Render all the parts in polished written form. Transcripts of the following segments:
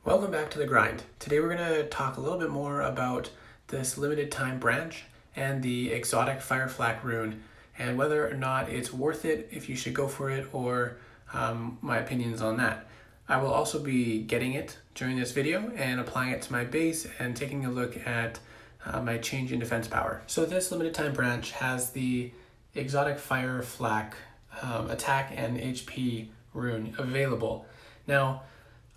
Welcome back to the grind. Today we're going to talk a little bit more about this limited time branch and the exotic fire flak rune and whether or not it's worth it, if you should go for it, or my opinions on that. I will also be getting it during this video and applying it to my base and taking a look at my change in defense power. So this limited time branch has the exotic fire flak attack and HP rune available. Now,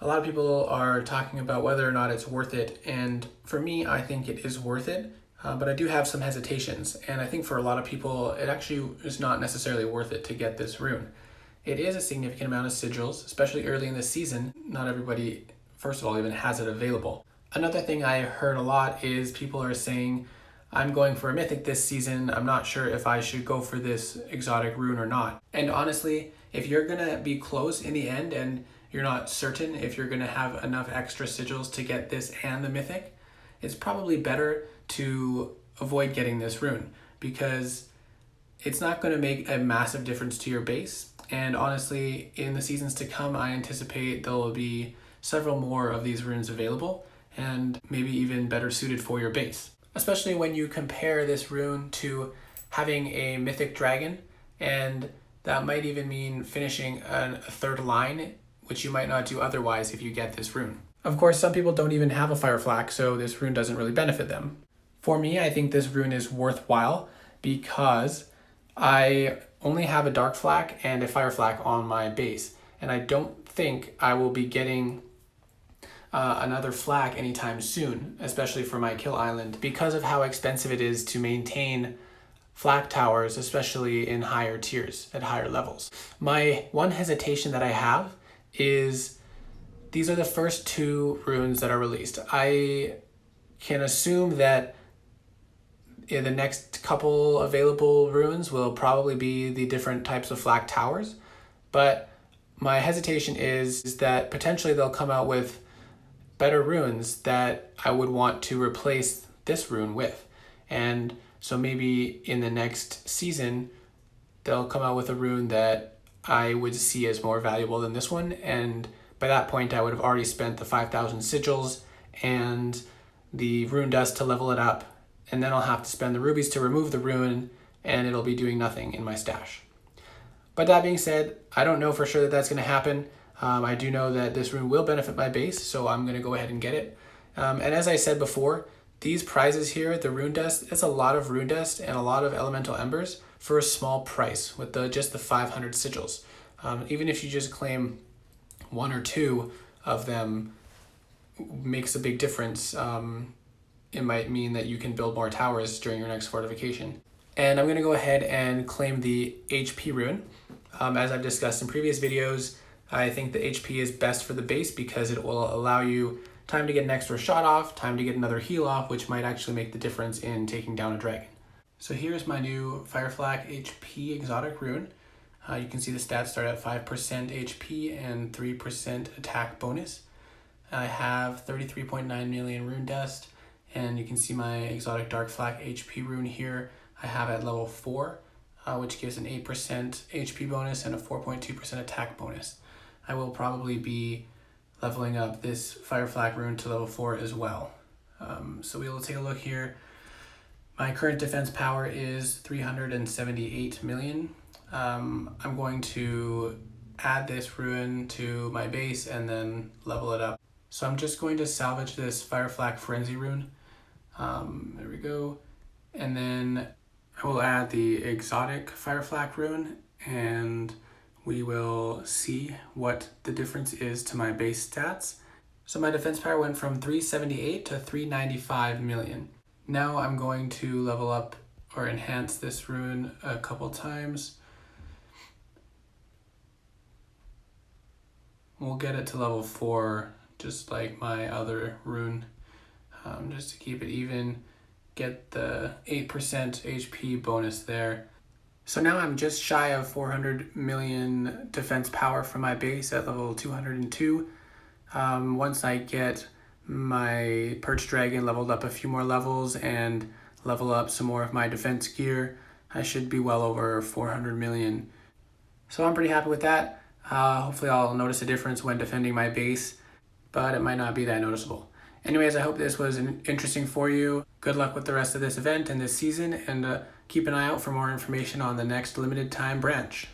a lot of people are talking about whether or not it's worth it, and for me, I think it is worth it, but I do have some hesitations, and I think for a lot of people, it actually is not necessarily worth it to get this rune. It is a significant amount of sigils, especially early in the season. Not everybody, first of all, even has it available. Another thing I heard a lot is people are saying, I'm going for a mythic this season, I'm not sure if I should go for this exotic rune or not. And honestly, if you're gonna be close in the end and you're not certain if you're gonna have enough extra sigils to get this and the mythic, it's probably better to avoid getting this rune because it's not gonna make a massive difference to your base. And honestly, in the seasons to come, I anticipate there will be several more of these runes available and maybe even better suited for your base. Especially when you compare this rune to having a mythic dragon, and that might even mean finishing a third line, which you might not do otherwise if you get this rune. Of course, some people don't even have a fire flak, so this rune doesn't really benefit them. For me, I think this rune is worthwhile because I only have a dark flak and a fire flak on my base, and I don't think I will be getting another flak anytime soon, especially for my kill island, because of how expensive it is to maintain flak towers, especially in higher tiers, at higher levels. My one hesitation that I have is these are the first two runes that are released. I can assume that in the next couple available runes will probably be the different types of flak towers, but my hesitation is that potentially they'll come out with better runes that I would want to replace this rune with. And so maybe in the next season, they'll come out with a rune that I would see as more valuable than this one. And by that point, I would have already spent the 5,000 sigils and the rune dust to level it up. And then I'll have to spend the rubies to remove the rune, and it'll be doing nothing in my stash. But that being said, I don't know for sure that that's going to happen. I do know that this rune will benefit my base, so I'm going to go ahead and get it. And as I said before, these prizes here, the rune dust, it's a lot of rune dust and a lot of elemental embers for a small price with just the 500 sigils. Even if you just claim one or two of them, makes a big difference. It might mean that you can build more towers during your next fortification. And I'm going to go ahead and claim the HP rune. As I've discussed in previous videos, I think the HP is best for the base because it will allow you time to get an extra shot off, time to get another heal off, which might actually make the difference in taking down a dragon. So here's my new Fire Flak HP exotic rune. You can see the stats start at 5% HP and 3% attack bonus. I have 33.9 million rune dust, and you can see my exotic dark flak HP rune here. I have at level 4, which gives an 8% HP bonus and a 4.2% attack bonus. I will probably be leveling up this fire flak rune to level 4 as well. So we will take a look here. My current defense power is 378 million. I'm going to add this rune to my base and then level it up. So I'm just going to salvage this fire flak frenzy rune. There we go. And then I will add the exotic fire flak rune, and we will see what the difference is to my base stats. So my defense power went from 378 to 395 million. Now I'm going to level up or enhance this rune a couple times. We'll get it to level 4, just like my other rune, just to keep it even, get the 8% HP bonus there. So now I'm just shy of 400 million defense power for my base at level 202. Once I get my Perch Dragon leveled up a few more levels and level up some more of my defense gear, I should be well over 400 million. So I'm pretty happy with that. Hopefully I'll notice a difference when defending my base. but it might not be that noticeable. Anyways, I hope this was interesting for you. Good luck with the rest of this event and this season, and keep an eye out for more information on the next limited time branch.